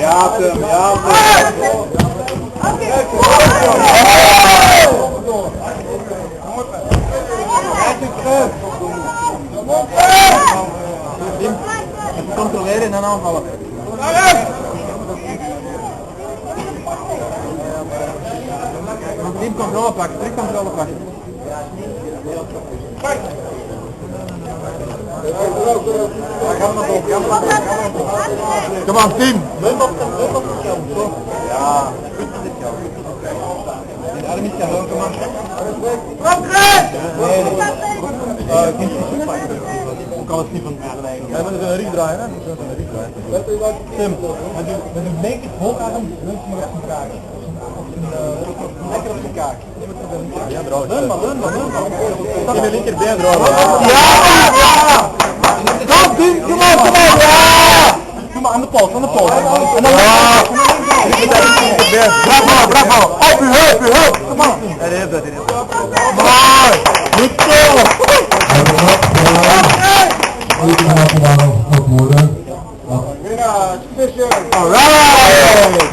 Ja, Tim, ja, even controleren en dan aanvallen. Team controle pakken, terug controle pakken. Kom aan, team! Ja, goed is dit jou. Die arm is jou, kom aan. Nee, ik kan het niet van mij eigenlijk. Hij moet een rug draaien, hè? Tim, met een naked hoogarm moet je nog even vragen. Lekker op de kaak. Ja, bro. Leun maar. In de linkerbeen, bro. Ja! Kom, Tim, kom op, ja! Doe maar aan de pols, En dan bravo! Op uw hulp! Kom maar! Hij heeft dat, Maar! Goed zo! Alright!